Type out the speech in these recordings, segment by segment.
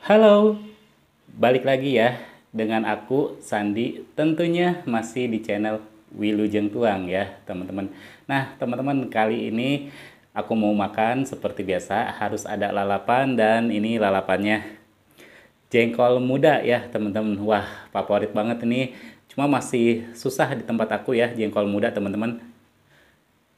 Halo, balik lagi ya dengan aku Sandi, tentunya masih di channel Wilujeng Tuang ya, teman-teman. Nah, teman-teman, kali ini aku mau makan seperti biasa, harus ada lalapan dan ini lalapannya jengkol muda ya, teman-teman. Wah, favorit banget ini. Cuma masih susah di tempat aku ya, jengkol muda, teman-teman.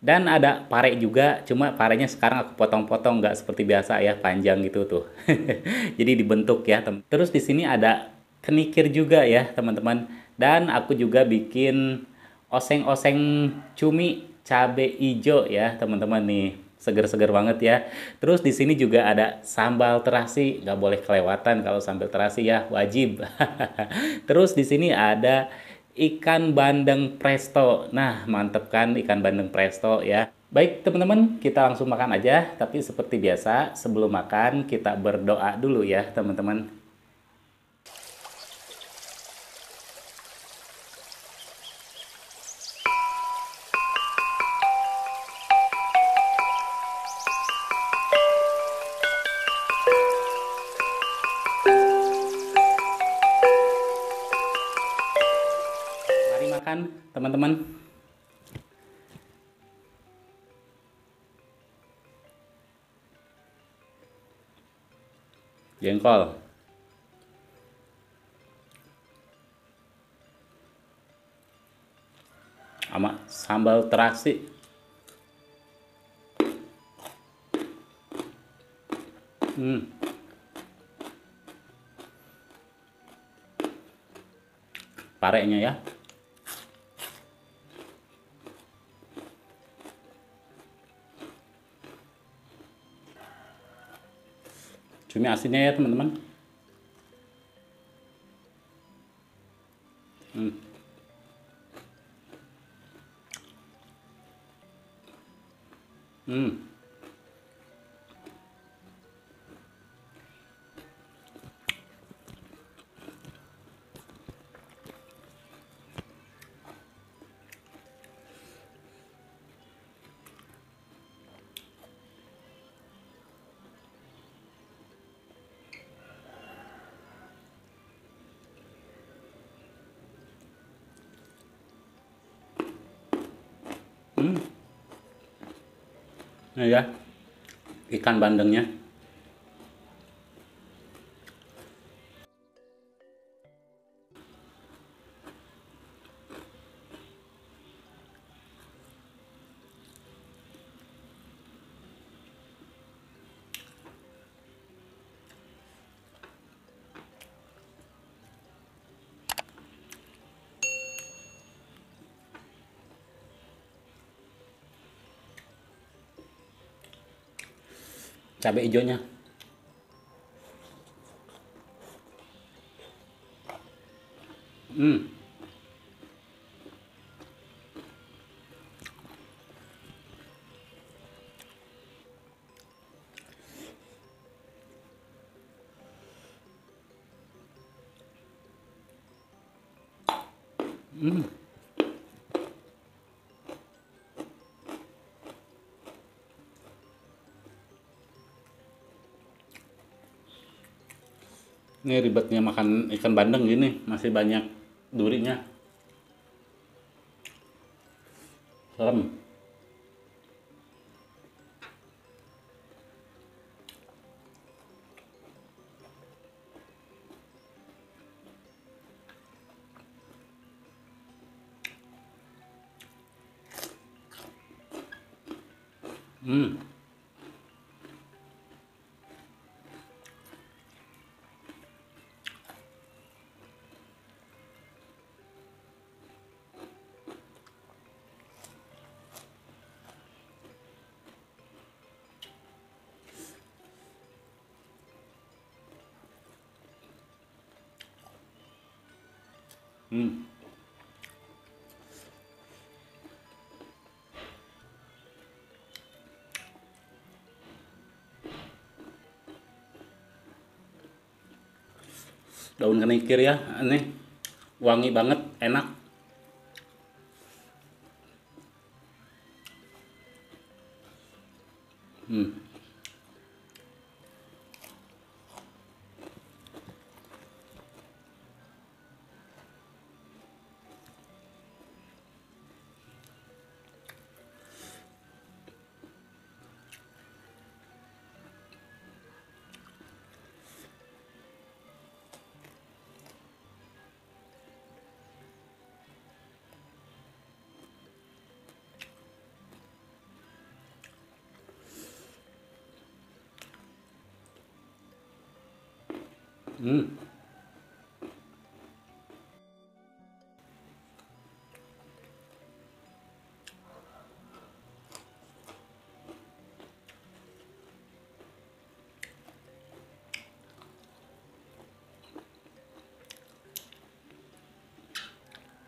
Dan ada pare juga, cuma parenya sekarang aku potong-potong nggak seperti biasa ya, panjang gitu tuh. Jadi dibentuk ya, teman. Terus di sini ada kenikir juga ya, teman-teman. Dan aku juga bikin oseng-oseng cumi cabe ijo ya, teman-teman nih. Seger-seger banget ya. Terus di sini juga ada sambal terasi, nggak boleh kelewatan kalau sambal terasi ya, wajib. Terus di sini ada ikan bandeng presto. Nah, mantep kan ikan bandeng presto ya. Baik teman-teman, kita langsung makan aja. Tapi seperti biasa, sebelum makan kita berdoa dulu ya teman-teman. Mari makan teman-teman. Jengkol sama sambal terasi. Hmm, parenya ya. Cumi asinnya ya teman-teman. Hmm. Hmm. Hmm. Nah ya, ikan bandengnya. Cabai hijaunya. Hmm. Hmm. Ini ribetnya makan ikan bandeng gini, masih banyak durinya. Serem. Hmm. Hmm. Daun kenikir ya, ini wangi banget, enak. Hmm. Hmm.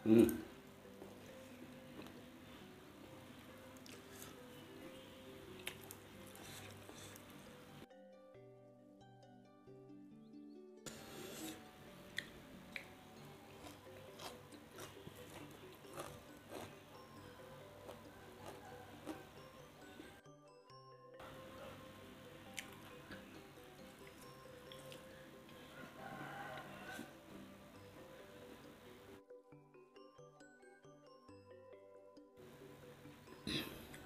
Hmm.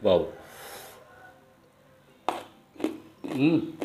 Wow. Hmm.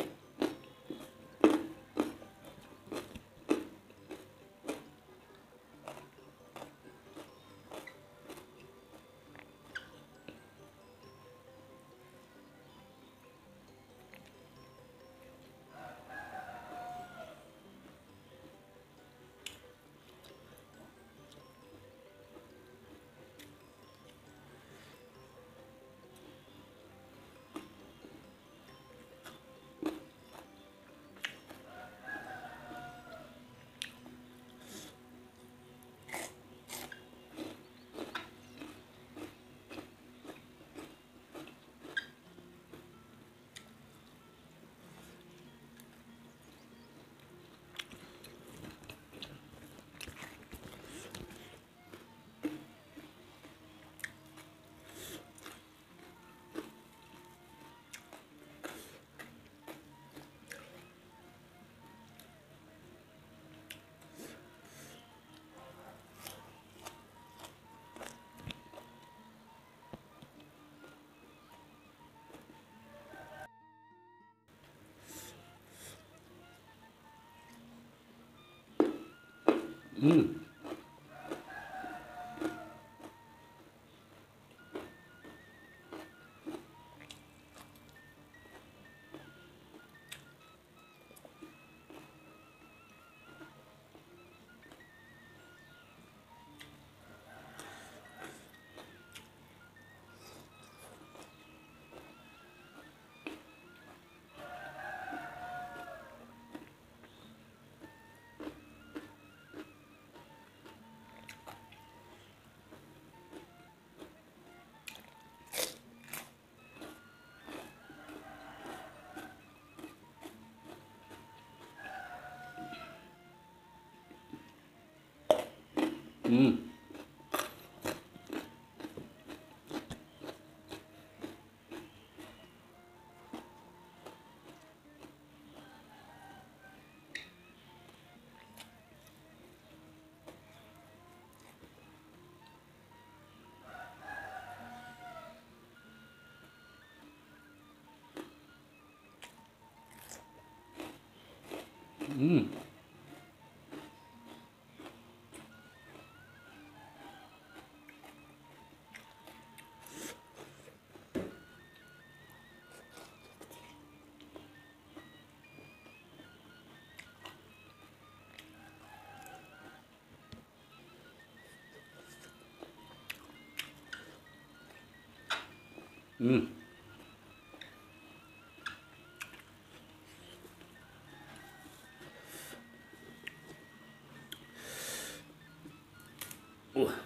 Hmm. Hmm. Hmm. Hmm.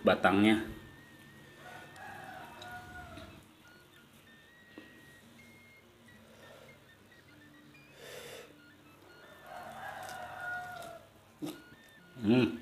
Batangnya. Hmm.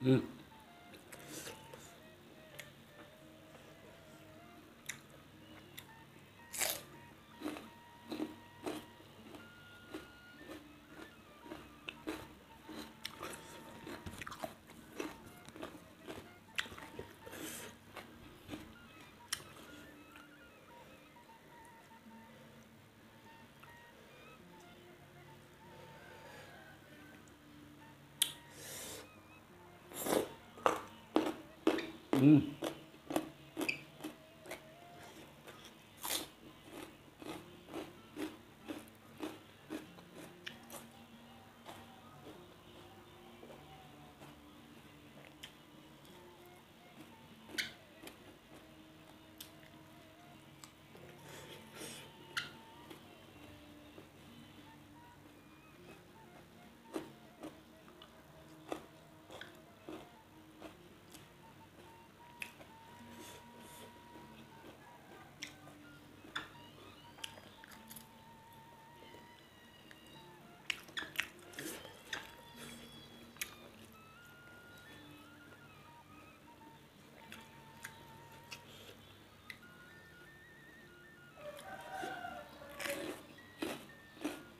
Hmm. Hmm.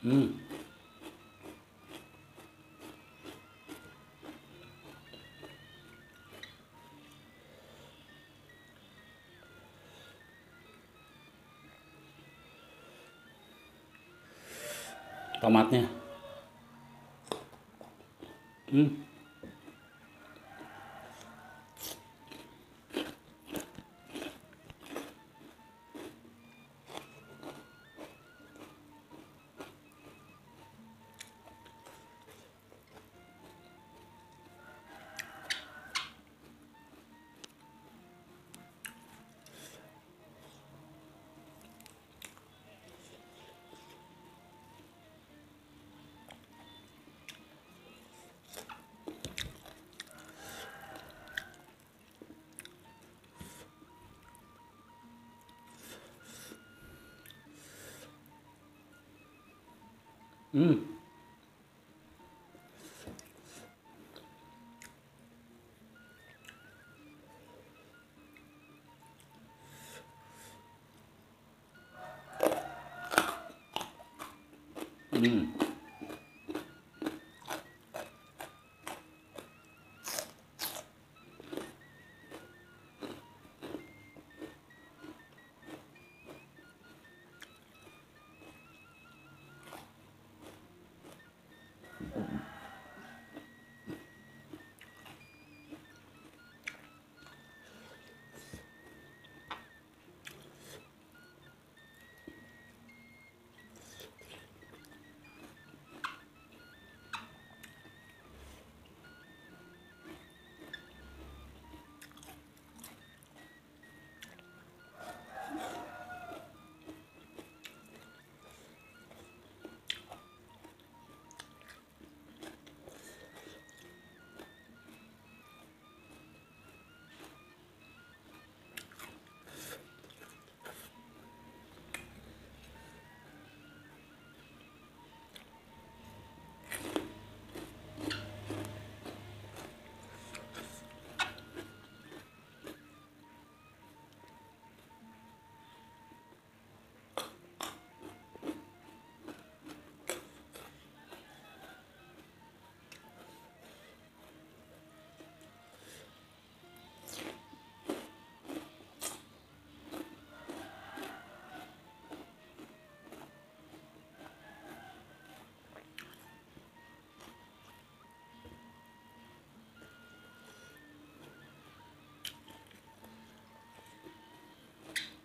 Hmm. Tomatnya. Hmm. Hmm. Hmm.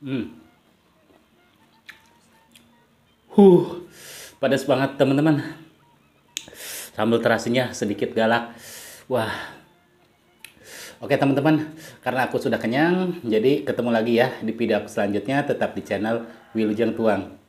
Hmm. Pedas banget teman-teman. Sambal terasinya sedikit galak. Wah. Oke teman-teman, karena aku sudah kenyang, jadi ketemu lagi ya di video aku selanjutnya. Tetap di channel Wilujeng Tuang.